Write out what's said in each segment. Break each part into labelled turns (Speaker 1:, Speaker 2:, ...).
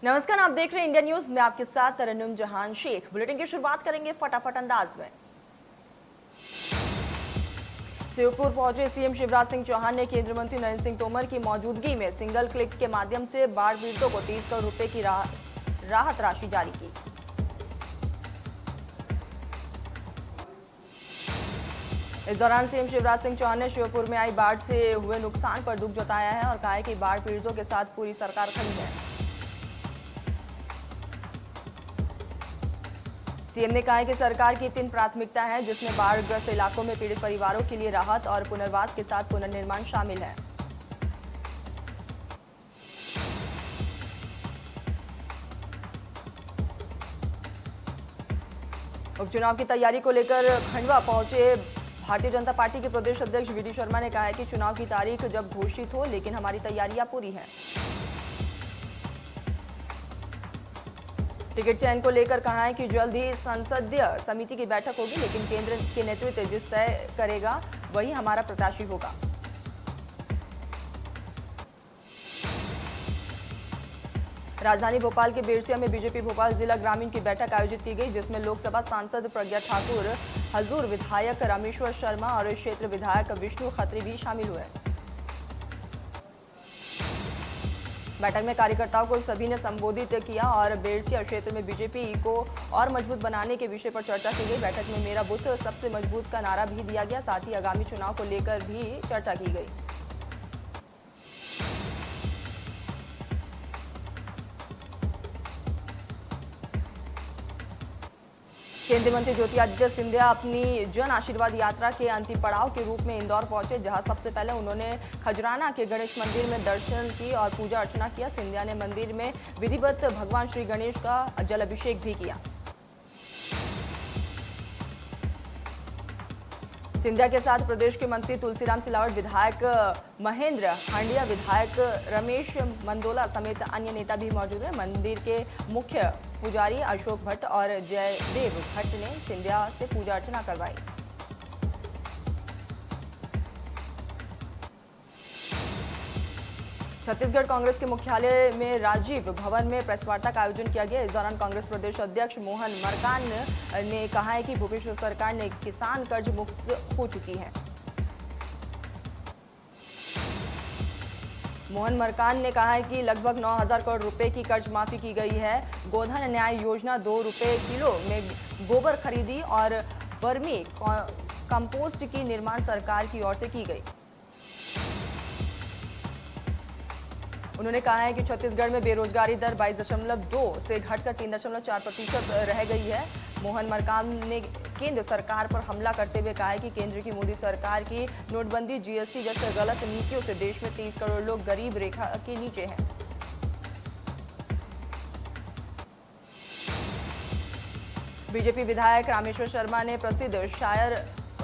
Speaker 1: नमस्कार, आप देख रहे हैं इंडिया न्यूज में आपके साथ तरन्नुम जहान शेख। बुलेटिन की शुरुआत करेंगे फटाफट अंदाज में। शिवपुर पहुंचे सीएम शिवराज सिंह चौहान ने केंद्रीय मंत्री नरेंद्र सिंह तोमर की मौजूदगी में सिंगल क्लिक के माध्यम से बाढ़ पीड़ितों को 30 करोड़ रुपए की राहत राशि जारी की। इस दौरान सीएम शिवराज सिंह चौहान ने शिवपुर में आई बाढ़ से हुए नुकसान पर दुख जताया है और कहा है कि बाढ़ पीड़ितों के साथ पूरी सरकार खड़ी है। सीएम ने कहा है कि सरकार की 3 प्राथमिकता है, जिसमें बाढ़ग्रस्त इलाकों में पीड़ित परिवारों के लिए राहत और पुनर्वास के साथ पुनर्निर्माण शामिल है। उपचुनाव की तैयारी को लेकर खंडवा पहुंचे भारतीय जनता पार्टी के प्रदेश अध्यक्ष वीडी शर्मा ने कहा है कि चुनाव की तारीख जब घोषित हो, लेकिन हमारी तैयारियां पूरी हैं। टिकट चयन को लेकर कहा है कि जल्द ही संसदीय समिति की बैठक होगी, लेकिन केंद्र के नेतृत्व जिस तय करेगा वही हमारा प्रत्याशी होगा। राजधानी भोपाल के बेरसिया में बीजेपी भोपाल जिला ग्रामीण की बैठक आयोजित की गई, जिसमें लोकसभा सांसद प्रज्ञा ठाकुर, हजूर विधायक रामेश्वर शर्मा और क्षेत्र विधायक विष्णु खत्री भी शामिल हुए। बैठक में कार्यकर्ताओं को सभी ने संबोधित किया और बेरसिया क्षेत्र में बीजेपी को और मजबूत बनाने के विषय पर चर्चा की गई। बैठक में मेरा बूथ सबसे मजबूत का नारा भी दिया गया, साथ ही आगामी चुनाव को लेकर भी चर्चा की गई। केंद्रीय मंत्री ज्योतिरादित्य सिंधिया अपनी जन आशीर्वाद यात्रा के अंतिम पड़ाव के रूप में इंदौर पहुंचे, जहां सबसे पहले उन्होंने खजराना के गणेश मंदिर में दर्शन की और पूजा अर्चना किया। सिंधिया ने मंदिर में विधिवत भगवान श्री गणेश का जल अभिषेक भी किया। सिंधिया के साथ प्रदेश के मंत्री तुलसीराम सिलावट, विधायक महेंद्र हांडिया, विधायक रमेश मंदोला समेत अन्य नेता भी मौजूद हैं। मंदिर के मुख्य पुजारी अशोक भट्ट और जयदेव भट्ट ने सिंधिया से पूजा अर्चना करवाई। छत्तीसगढ़ कांग्रेस के मुख्यालय में राजीव भवन में प्रेस वार्ता का आयोजन किया गया। इस दौरान कांग्रेस प्रदेश अध्यक्ष मोहन मरकाम ने कहा है कि भूपेश सरकार ने किसान कर्ज मुक्त हो चुकी है। मोहन मरकाम ने कहा है कि लगभग 9,000 करोड़ रुपए की कर्ज माफी की गई है। गोधन न्याय योजना 2 रुपए किलो में गोबर खरीदी और वर्मी कंपोस्ट की निर्माण सरकार की ओर से की गई। उन्होंने कहा है कि छत्तीसगढ़ में बेरोजगारी दर 22.2 से घटकर 3.4% रह गई है। मोहन मरकाम ने केंद्र सरकार पर हमला करते हुए कहा है कि केंद्र की मोदी सरकार की नोटबंदी, जीएसटी जैसे गलत नीतियों से देश में 30 करोड़ लोग गरीब रेखा के नीचे हैं। बीजेपी विधायक रामेश्वर शर्मा ने प्रसिद्ध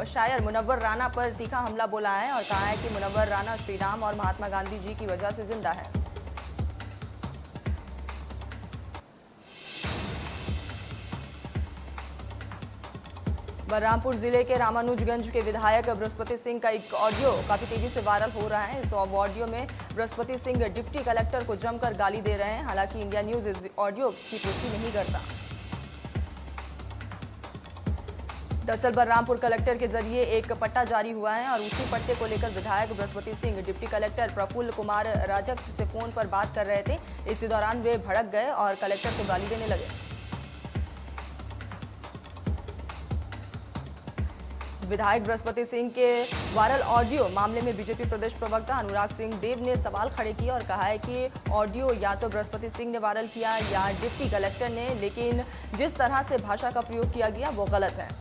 Speaker 1: शायर मुनव्वर राणा पर तीखा हमला बोला है और कहा है कि मुनव्वर राणा श्री राम और महात्मा गांधी जी की वजह से जिंदा है। बलरामपुर जिले के रामानुजगंज के विधायक बृहस्पति सिंह का एक ऑडियो काफी तेजी से वायरल हो रहा है। इस ऑडियो में बृहस्पति सिंह डिप्टी कलेक्टर को जमकर गाली दे रहे हैं। हालांकि इंडिया न्यूज इस ऑडियो की पुष्टि नहीं करता। दरअसल बलरामपुर कलेक्टर के जरिए एक पट्टा जारी हुआ है और उसी पट्टे को लेकर विधायक बृहस्पति सिंह डिप्टी कलेक्टर प्रफुल्ल कुमार राजक से फोन पर बात कर रहे थे। इसी दौरान वे भड़क गए और कलेक्टर को गाली देने लगे। विधायक बृहस्पति सिंह के वायरल ऑडियो मामले में बीजेपी प्रदेश प्रवक्ता अनुराग सिंह देव ने सवाल खड़े किए और कहा है कि ऑडियो या तो बृहस्पति सिंह ने वायरल किया या डिप्टी कलेक्टर ने, लेकिन जिस तरह से भाषा का प्रयोग किया गया वो गलत है।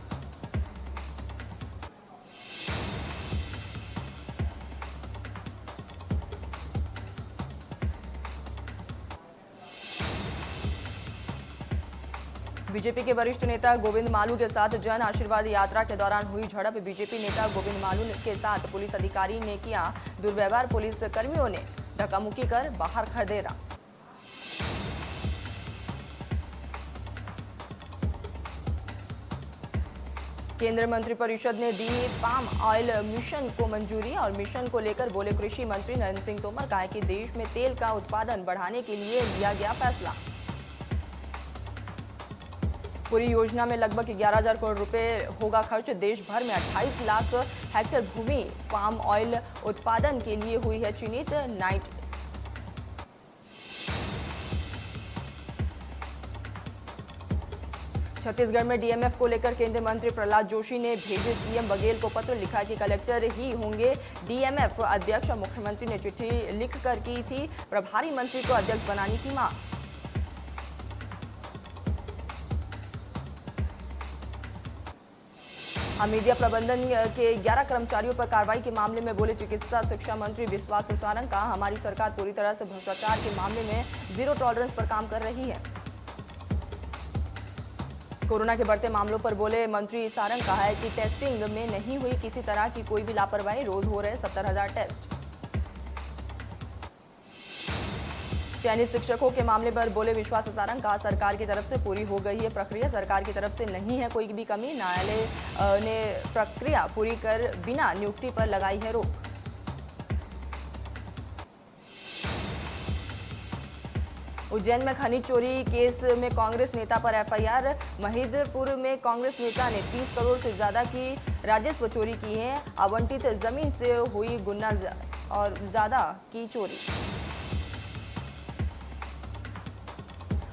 Speaker 1: बीजेपी के वरिष्ठ नेता गोविंद मालू के साथ जन आशीर्वाद यात्रा के दौरान हुई झड़प। बीजेपी नेता गोविंद मालू के साथ पुलिस अधिकारी ने किया दुर्व्यवहार। पुलिस कर्मियों ने धक्का-मुक्की कर बाहर खदेड़ा। केंद्रीय मंत्रिपरिषद ने दी पाम ऑयल मिशन को मंजूरी और मिशन को लेकर बोले कृषि मंत्री नरेंद्र सिंह तोमर। कहा कि देश में तेल का उत्पादन बढ़ाने के लिए लिया गया फैसला। पूरी योजना में लगभग 11,000 करोड़ रुपए होगा खर्च। देश भर में 28 लाख हेक्टेयर भूमि पाम ऑयल उत्पादन के लिए हुई है चिन्हित। छत्तीसगढ़ में डीएमएफ को लेकर केंद्रीय मंत्री प्रहलाद जोशी ने भेजे सीएम बघेल को पत्र। लिखा कि कलेक्टर ही होंगे डीएमएफ अध्यक्ष। मुख्यमंत्री ने चिट्ठी लिखकर की थी प्रभारी मंत्री को अध्यक्ष बनाने की मांग। मीडिया प्रबंधन के 11 कर्मचारियों पर कार्रवाई के मामले में बोले चिकित्सा शिक्षा मंत्री विश्वास सारंग। कहा हमारी सरकार पूरी तरह से भ्रष्टाचार के मामले में जीरो टॉलरेंस पर काम कर रही है। कोरोना के बढ़ते मामलों पर बोले मंत्री सारंग। कहा है कि टेस्टिंग में नहीं हुई किसी तरह की कोई भी लापरवाही। रोज हो रहे 70,000 टेस्ट। चयनित शिक्षकों के मामले पर बोले विश्वास सारंग। कहा सरकार की तरफ से पूरी हो गई है प्रक्रिया। सरकार की तरफ से नहीं है कोई भी कमी। न्यायालय ने प्रक्रिया पूरी कर बिना नियुक्ति पर लगाई है रोक। उज्जैन में खनिज चोरी केस में कांग्रेस नेता पर एफआईआर। महिदपुर में कांग्रेस नेता ने 30 करोड़ से ज्यादा की राजस्व चोरी की है। आवंटित जमीन से हुई गुना और ज्यादा की चोरी।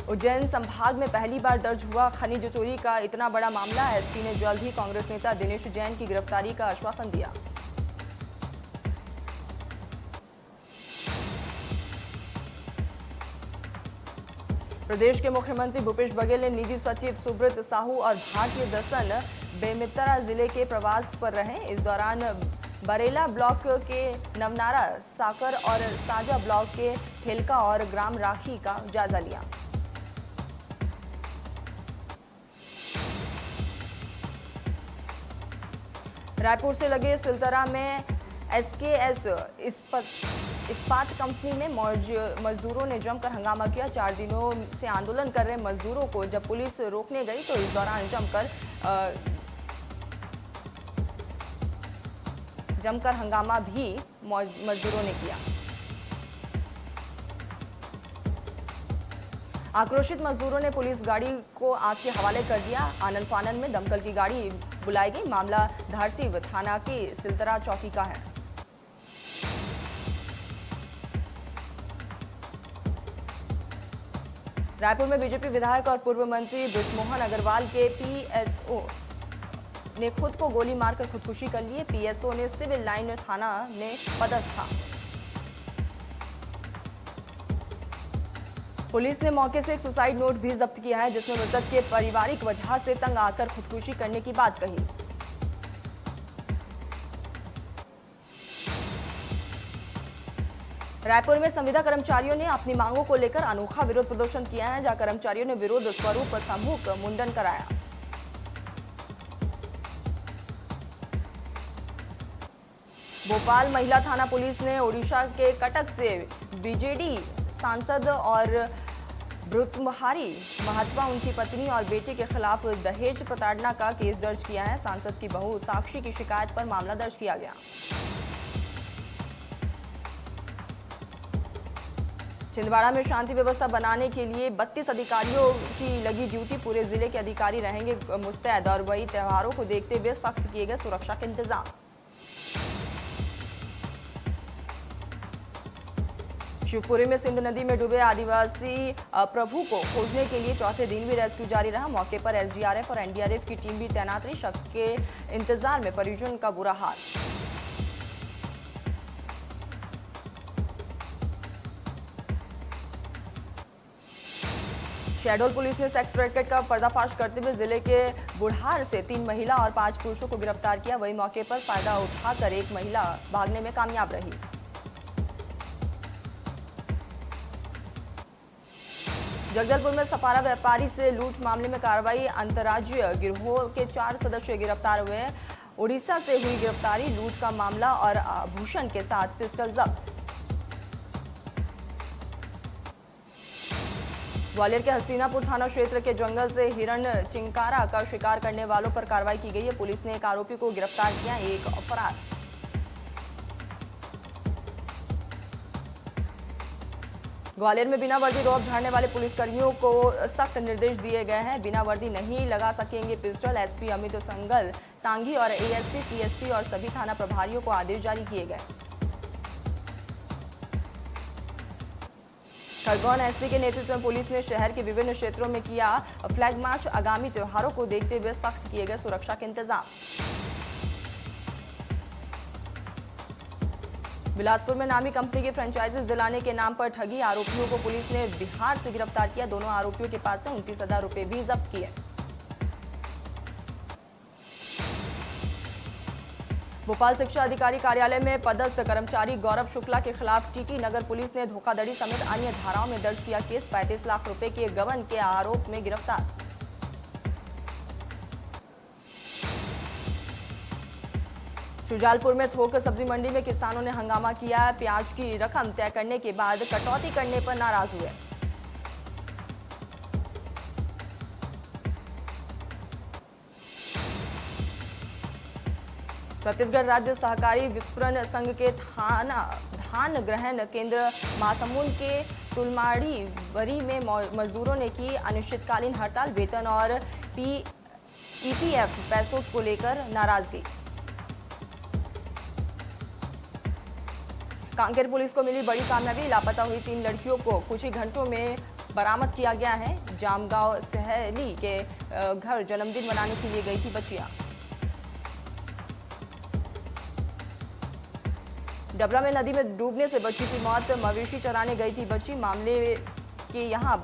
Speaker 1: उज्जैन संभाग में पहली बार दर्ज हुआ खनिज चोरी का इतना बड़ा मामला। एसपी ने जल्द ही कांग्रेस नेता दिनेश जैन की गिरफ्तारी का आश्वासन दिया। प्रदेश के मुख्यमंत्री भूपेश बघेल ने निजी सचिव सुब्रत साहू और भारतीय दर्शन बेमेतरा जिले के प्रवास पर रहे। इस दौरान बरेला ब्लॉक के नवनारा, साकर और साजा ब्लॉक के ठेलका और ग्राम राखी का जायजा लिया। रायपुर से लगे सिलतरा में एसकेएस इस्पात कंपनी में मजदूरों ने जमकर हंगामा किया। 4 दिनों से आंदोलन कर रहे मजदूरों को जब पुलिस रोकने गई तो इस दौरान जमकर हंगामा भी मजदूरों ने किया। आक्रोशित मजदूरों ने पुलिस गाड़ी को आग के हवाले कर दिया। आनन फानन में दमकल की गाड़ी बुलाई गई। मामला धारसीव थाना की सिलतरा चौकी का है। रायपुर में बीजेपी विधायक और पूर्व मंत्री बृजमोहन अग्रवाल के पीएसओ ने खुद को गोली मारकर खुदकुशी कर ली। पीएसओ ने सिविल लाइन थाना में पदस्थ था। पुलिस ने मौके से एक सुसाइड नोट भी जब्त किया है जिसमें मृतक के पारिवारिक वजह से तंग आकर खुदकुशी करने की बात कही। रायपुर में संविदा कर्मचारियों ने अपनी मांगों को लेकर अनोखा विरोध प्रदर्शन किया है जहां कर्मचारियों ने विरोध स्वरूप सामूहिक मुंडन कराया। भोपाल महिला थाना पुलिस ने ओडिशा के कटक से बीजेडी सांसद और भृतुहरि महत्वा उनकी पत्नी और बेटे के खिलाफ दहेज प्रताड़ना का केस दर्ज किया है। सांसद की बहू साक्षी की शिकायत पर मामला दर्ज किया गया। छिंदवाड़ा में शांति व्यवस्था बनाने के लिए 32 अधिकारियों की लगी ड्यूटी। पूरे जिले के अधिकारी रहेंगे मुस्तैद और वही त्योहारों को देखते हुए सख्त किए गए सुरक्षा के इंतजाम। शिवपुरी में सिंध नदी में डूबे आदिवासी प्रभु को खोजने के लिए चौथे दिन भी रेस्क्यू जारी रहा। मौके पर एसडीआरएफ और एनडीआरएफ की टीम भी तैनात रही। शख्स के इंतजार में परिजन का बुरा हाल। शहडोल पुलिस ने सेक्स रैकेट का पर्दाफाश करते हुए जिले के बुढ़ार से 3 महिला और 5 पुरुषों को गिरफ्तार किया। वही मौके पर फायदा उठाकर एक महिला भागने में कामयाब रही। जगदलपुर में सपारा व्यापारी से लूट मामले में कार्रवाई। अंतर्राज्यीय गिरोह के 4 सदस्य गिरफ्तार हुए। उड़ीसा से हुई गिरफ्तारी। लूट का मामला और आभूषण के साथ पिस्टल जब्त। ग्वालियर के हसीनापुर थाना क्षेत्र के जंगल से हिरण चिंकारा का शिकार करने वालों पर कार्रवाई की गई है। पुलिस ने एक आरोपी को गिरफ्तार किया। एक फरार। ग्वालियर में बिना वर्दी रौब झाड़ने वाले पुलिसकर्मियों को सख्त निर्देश दिए गए हैं। बिना वर्दी नहीं लगा सकेंगे पिस्टल। एसपी अमित संगल सांघी और एएसपी, सीएसपी और सभी थाना प्रभारियों को आदेश जारी किए गए। खरगोन एसपी के नेतृत्व में पुलिस ने शहर के विभिन्न क्षेत्रों में किया फ्लैग मार्च। आगामी त्योहारों को देखते हुए सख्त किए गए सुरक्षा के इंतजाम। बिलासपुर में नामी कंपनी की फ्रेंचाइजीज दिलाने के नाम पर ठगी। आरोपियों को पुलिस ने बिहार से गिरफ्तार किया। दोनों आरोपियों के पास से 29,000 रुपए भी जब्त किए। भोपाल शिक्षा अधिकारी कार्यालय में पदस्थ कर्मचारी गौरव शुक्ला के खिलाफ टीटी नगर पुलिस ने धोखाधड़ी समेत अन्य धाराओं में दर्ज किया केस। 35 लाख रुपए के गबन के आरोप में गिरफ्तार। शुजालपुर में थोक सब्जी मंडी में किसानों ने हंगामा किया। प्याज की रकम तय करने के बाद कटौती करने पर नाराज हुए। छत्तीसगढ़ राज्य सहकारी विपणन संघ के धान ग्रहण केंद्र महासमुंद के तुलमाड़ी बरी में मजदूरों ने की अनिश्चितकालीन हड़ताल। वेतन और ईपीएफ पैसों को लेकर नाराजगी। कांकेर पुलिस को मिली बड़ी कामयाबी। लापता हुई 3 लड़कियों को कुछ ही घंटों में बरामद किया गया है। जामगांव सहेली के घर जन्मदिन मनाने के लिए गई थी बच्चियां। डबरा में नदी में डूबने से बच्ची की मौत। मवेशी चराने गई थी बच्ची। मामा के यहाँ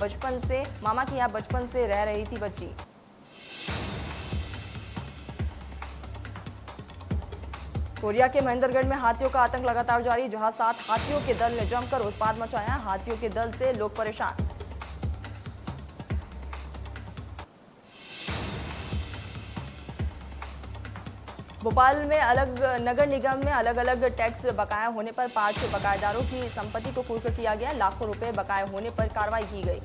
Speaker 1: बचपन से रह रही थी बच्ची। कोरिया के महेंद्रगढ़ में हाथियों का आतंक लगातार जारी। जहां 7 हाथियों के दल ने जमकर उत्पात मचाया। हाथियों के दल से लोग परेशान। भोपाल में नगर निगम में अलग अलग टैक्स बकाया होने पर 5 बकायेदारों की संपत्ति को कुर्क किया गया। लाखों रुपए बकाये होने पर कार्रवाई की गई।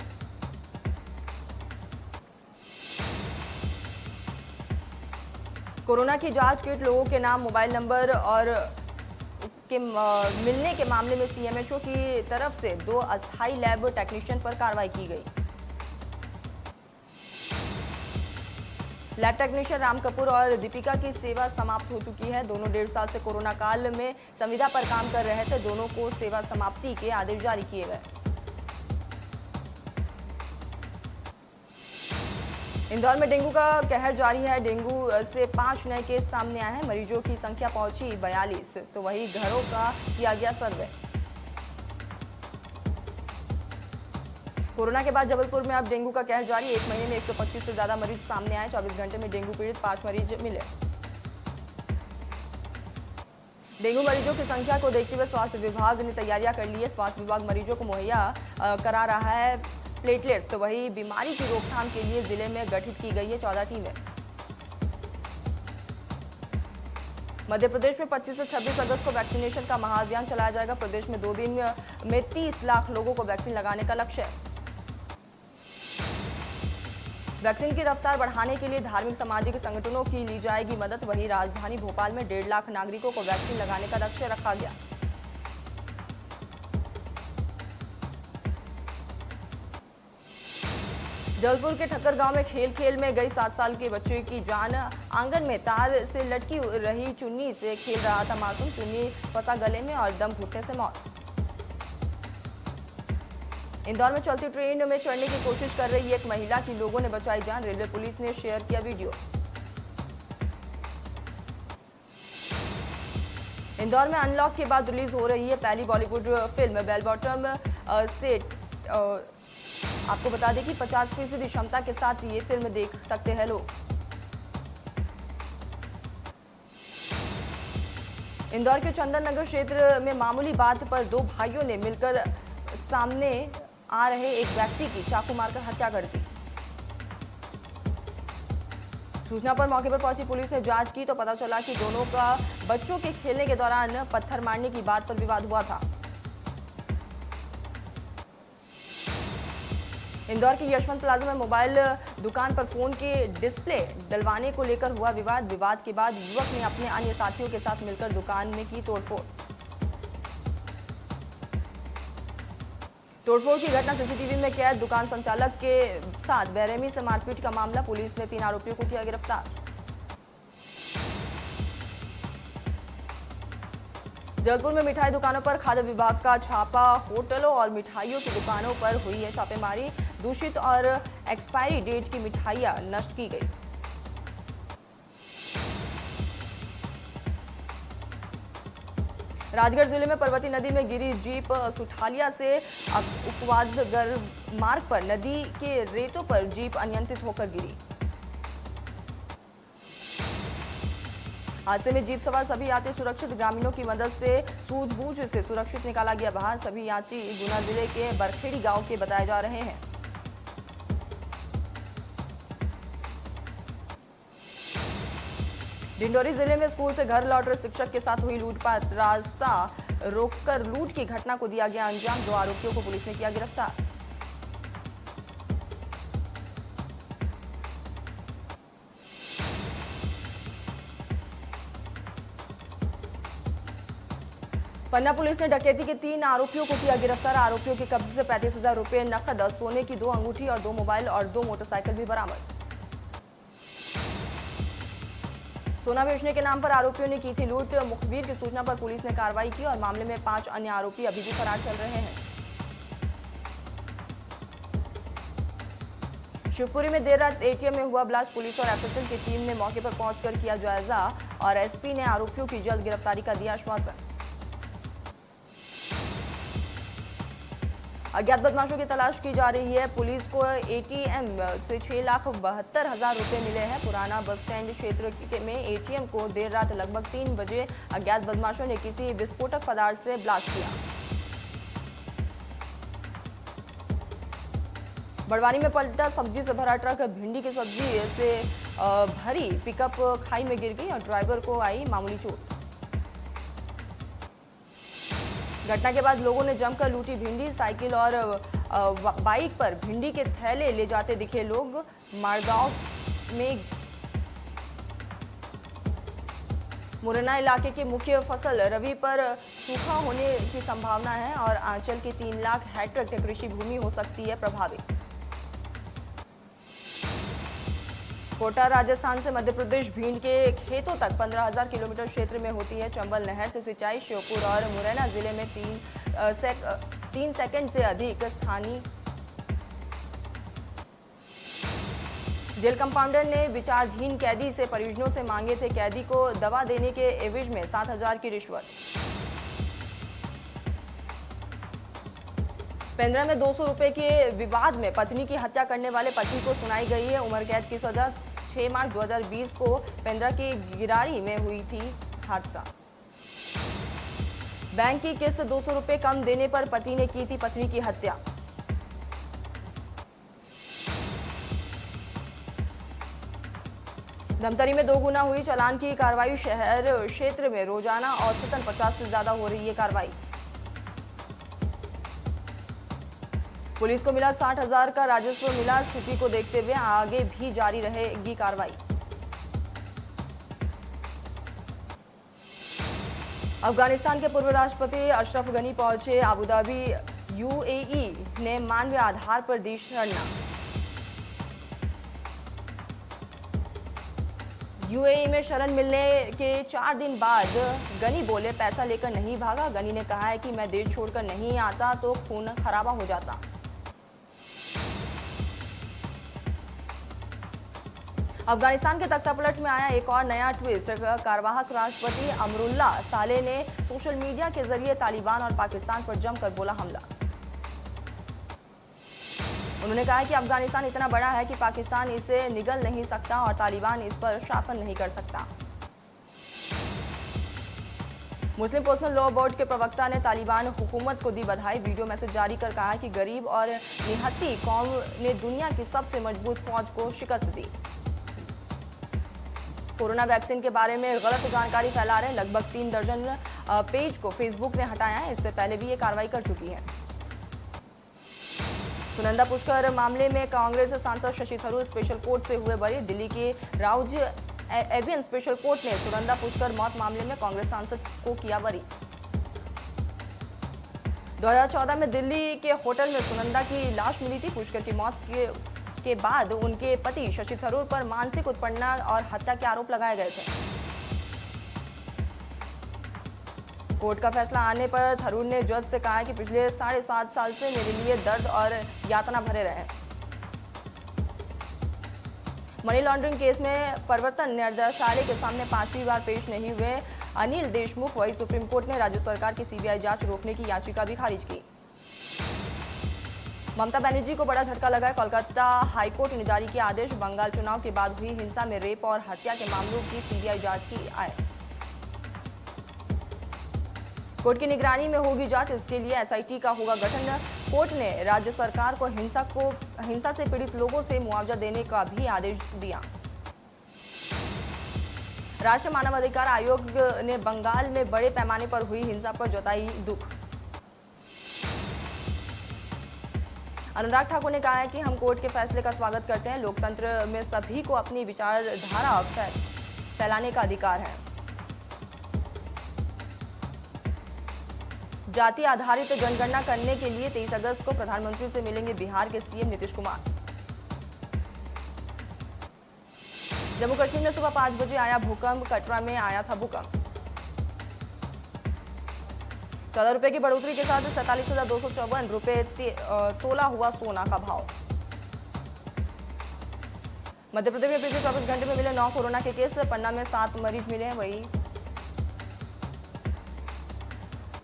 Speaker 1: कोरोना की जांच किट, लोगों के नाम, मोबाइल नंबर और के मिलने के मामले में सीएमएचओ की तरफ से 2 अस्थायी लैब टेक्नीशियन पर कार्रवाई की गई। लैब टेक्नीशियन राम कपूर और दीपिका की सेवा समाप्त हो चुकी है। दोनों 1.5 साल से कोरोना काल में संविदा पर काम कर रहे थे। दोनों को सेवा समाप्ति के आदेश जारी किए गए। इंदौर में डेंगू का कहर जारी है। डेंगू से 5 नए केस सामने आए हैं। मरीजों की संख्या पहुंची 42। तो वहीं घरों का किया गया सर्वे। कोरोना के बाद जबलपुर में अब डेंगू का कहर जारी। 1 महीने में 125 से ज्यादा मरीज सामने आए। 24 घंटे में डेंगू पीड़ित 5 मरीज मिले। डेंगू मरीजों की संख्या को देखते हुए स्वास्थ्य विभाग ने तैयारियां कर ली है। स्वास्थ्य विभाग मरीजों को मुहैया करा रहा है प्लेटलेट्स। तो वही बीमारी की रोकथाम के लिए जिले में गठित की गई है 14 टीमें। मध्य प्रदेश में 25 से 26 अगस्त को वैक्सीनेशन का महाअभियान चलाया जाएगा। प्रदेश में 2 दिन में 30 लाख लोगों को वैक्सीन लगाने का लक्ष्य है। वैक्सीन की रफ्तार बढ़ाने के लिए धार्मिक सामाजिक संगठनों की ली जाएगी मदद। वहीं राजधानी भोपाल में 1.5 लाख नागरिकों को वैक्सीन लगाने का लक्ष्य रखा गया। जबलपुर के ठक्कर गांव में खेल में गई 7 साल के बच्चे की जान। आंगन में तार से लटकी रही चुन्नी से खेल रहा था मासूम। चुन्नी फंसा गले में और दम घुटने से मौत। इंदौर में चलती ट्रेन में चढ़ने की कोशिश कर रही एक महिला की लोगों ने बचाई जान। रेलवे पुलिस ने शेयर किया वीडियो। इंदौर में अनलॉक के बाद रिलीज हो रही है पहली बॉलीवुड फिल्म बेल बॉटम से। आपको बता दें कि 50% क्षमता के साथ ये फिल्म देख सकते हैं लोग। इंदौर के चंदन नगर क्षेत्र में मामूली बात पर 2 भाइयों ने मिलकर सामने आ रहे एक व्यक्ति की चाकू मारकर हत्या कर दी। सूचना पर मौके पर पहुंची पुलिस ने जांच की तो पता चला कि दोनों का बच्चों के खेलने के दौरान पत्थर मारने की बात पर विवाद हुआ था। इंदौर के यशवंत प्लाजा में मोबाइल दुकान पर फोन के डिस्प्ले डलवाने को लेकर हुआ विवाद के बाद युवक ने अपने अन्य साथियों के साथ मिलकर दुकान में की तोड़फोड़। तोड़फोड़ की घटना सीसीटीवी में कैद। दुकान संचालक के साथ बेरहमी से मारपीट का मामला। पुलिस ने 3 आरोपियों को किया गिरफ्तार। जबलपुर में मिठाई दुकानों पर खाद्य विभाग का छापा। होटलों और मिठाइयों की दुकानों पर हुई है छापेमारी। दूषित और एक्सपायरी डेट की मिठाइयां नष्ट की गई। राजगढ़ जिले में पर्वती नदी में गिरी जीप। सुठालिया से उपवादगर मार्ग पर नदी के रेतों पर जीप अनियंत्रित होकर गिरी। हादसे में जीप सवार सभी यात्री सुरक्षित। ग्रामीणों की मदद से सूझबूझ से सुरक्षित निकाला गया बाहर। सभी यात्री गुना जिले के बरखेड़ी गांव के बताए जा रहे हैं। डिंडोरी जिले में स्कूल से घर लौट रहे शिक्षक के साथ हुई लूटपाट। रास्ता रोककर लूट की घटना को दिया गया अंजाम। 2 आरोपियों को पुलिस ने किया गिरफ्तार। पन्ना पुलिस ने डकैती के 3 आरोपियों को किया गिरफ्तार। आरोपियों के कब्जे से 35,000 रुपए नकद, सोने की 2 अंगूठी और 2 मोबाइल और 2 मोटरसाइकिल भी बरामद। सोना बेचने के नाम पर आरोपियों ने की थी लूट। मुखबिर की सूचना पर पुलिस ने कार्रवाई की और मामले में 5 अन्य आरोपी अभी भी फरार चल रहे हैं। शिवपुरी में देर रात एटीएम में हुआ ब्लास्ट। पुलिस और एफएसएल की टीम ने मौके पर पहुंचकर किया जायजा और एसपी ने आरोपियों की जल्द गिरफ्तारी का दिया आश्वासन। अज्ञात बदमाशों की तलाश की जा रही है। पुलिस को एटीएम से 6,72,000 रुपए मिले हैं। पुराना बस स्टैंड क्षेत्र में एटीएम को देर रात लगभग 3 बजे अज्ञात बदमाशों ने किसी विस्फोटक पदार्थ से ब्लास्ट किया। बड़वानी में पलटा सब्जी से भरा ट्रक। भिंडी की सब्जी से भरी पिकअप खाई में गिर गई और ड्राइवर को आई मामूली चोट। घटना के बाद लोगों ने जमकर लूटी भिंडी। साइकिल और बाइक पर भिंडी के थैले ले जाते दिखे लोग। मारगांव में मुरैना इलाके की मुख्य फसल रबी पर सूखा होने की संभावना है और आंचल की 3 लाख हेक्टेयर कृषि भूमि हो सकती है प्रभावित। कोटा राजस्थान से मध्य प्रदेश भीड़ के खेतों तक 15,000 किलोमीटर क्षेत्र में होती है चंबल नहर से सिंचाई। श्योपुर और मुरैना जिले में 3 सेकंड से अधिक स्थानीय। जेल कंपाउंडर ने विचाराधीन कैदी से परिजनों से मांगे थे कैदी को दवा देने के एवज में 7,000 की रिश्वत। पेंद्रा में 200 रुपए के विवाद में पत्नी की हत्या करने वाले पति को सुनाई गई है उम्र कैद की सजा। 6 मार्च 2020 को पेंद्रा की गिरारी में हुई थी हादसा। बैंक की किस्त 200 रुपए कम देने पर पति ने की थी पत्नी की हत्या। धमतरी में 2 गुना हुई चालान की कार्रवाई। शहर क्षेत्र में रोजाना औसतन 50 से ज्यादा हो रही है कार्रवाई। पुलिस को मिला 60,000 का राजस्व मिला। स्थिति को देखते हुए आगे भी जारी रहेगी कार्रवाई। अफगानिस्तान के पूर्व राष्ट्रपति अशरफ गनी पहुंचे अबुधाबी। यूएई ने मानवीय आधार पर दी शरणा। यूएई में शरण मिलने के 4 दिन बाद गनी बोले पैसा लेकर नहीं भागा। गनी ने कहा है कि मैं देश छोड़कर नहीं आता तो खून खराबा हो जाता। अफगानिस्तान के तख्तापलट में आया एक और नया ट्विस्ट। कार्यवाहक राष्ट्रपति अमरुल्ला साले ने सोशल मीडिया के जरिए तालिबान और पाकिस्तान पर जमकर बोला हमला। उन्होंने कहा कि अफगानिस्तान इतना बड़ा है कि पाकिस्तान इसे निगल नहीं सकता और तालिबान इस पर शासन नहीं कर सकता। मुस्लिम पर्सनल लॉ बोर्ड के प्रवक्ता ने तालिबान हुकूमत को दी बधाई। वीडियो मैसेज जारी कर कहा कि गरीब और निहत्ती कौम ने दुनिया की सबसे मजबूत फौज को शिकस्त दी। कोरोना वैक्सीन के बारे में गलत जानकारी फैला रहे लगभग 3 दर्जन पेज को फेसबुक ने हटाया है। इससे पहले भी ये कार्रवाई कर चुकी है। सुनंदा पुष्कर मामले में कांग्रेस सांसद शशि थरूर स्पेशल कोर्ट से हुए बरी। दिल्ली के राउज एवियन स्पेशल कोर्ट ने सुनंदा पुष्कर मौत मामले में कांग्रेस सांसद को किया बरी। 2014 में दिल्ली के होटल में सुनंदा की लाश मिली थी। पुष्कर की मौत के बाद उनके पति शशि थरूर पर मानसिक उत्पीड़न और हत्या के आरोप लगाए गए थे। कोर्ट का फैसला आने पर थरूर ने जज से कहा कि पिछले 7.5 साल से मेरे लिए दर्द और यातना भरे रहे। मनी लॉन्ड्रिंग केस में प्रवर्तन निदेशालय के सामने 5वीं बार पेश नहीं हुए अनिल देशमुख, वही सुप्रीम कोर्ट ने राज्य सरकार की सीबीआई जांच रोकने की याचिका भी खारिज की। ममता बनर्जी को बड़ा झटका लगा। कोलकाता हाईकोर्ट ने जारी किया आदेश। बंगाल चुनाव के बाद हुई हिंसा में रेप और हत्या के मामलों की सीबीआई जांच की आए। कोर्ट की निगरानी में होगी जांच, इसके लिए एसआईटी का होगा गठन। कोर्ट ने राज्य सरकार को हिंसा से पीड़ित लोगों से मुआवजा देने का भी आदेश दिया। राष्ट्रीय मानवाधिकार आयोग ने बंगाल में बड़े पैमाने पर हुई हिंसा पर जताई दुख। अनुराग ठाकुर ने कहा है कि हम कोर्ट के फैसले का स्वागत करते हैं। लोकतंत्र में सभी को अपनी विचारधारा फैलाने का अधिकार है। जाति आधारित जनगणना करने के लिए 23 अगस्त को प्रधानमंत्री से मिलेंगे बिहार के सीएम नीतीश कुमार। जम्मू कश्मीर में सुबह 5 बजे आया भूकंप। कटरा में आया था भूकंप। 14 रुपए की बढ़ोतरी के साथ 47,254 रुपए तोला हुआ सोना का भाव। मध्य प्रदेश में पिछले 24 घंटे में मिले 9 कोरोना के केस। पन्ना में 7 मरीज मिले हैं। वही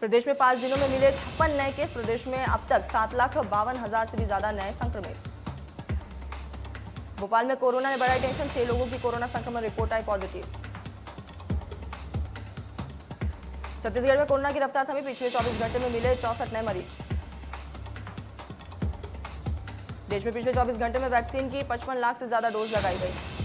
Speaker 1: प्रदेश में 5 दिनों में मिले 56 नए केस। प्रदेश में अब तक 7,52,000 से भी ज्यादा नए संक्रमित। भोपाल में कोरोना ने बढ़ाई टेंशन। 6 लोगों की कोरोना संक्रमण रिपोर्ट आई पॉजिटिव। छत्तीसगढ़ में कोरोना की रफ्तार थमी। पिछले 24 घंटे में मिले 64 नए मरीज। देश में पिछले 24 घंटे में वैक्सीन की 55 लाख से ज्यादा डोज लगाई गई।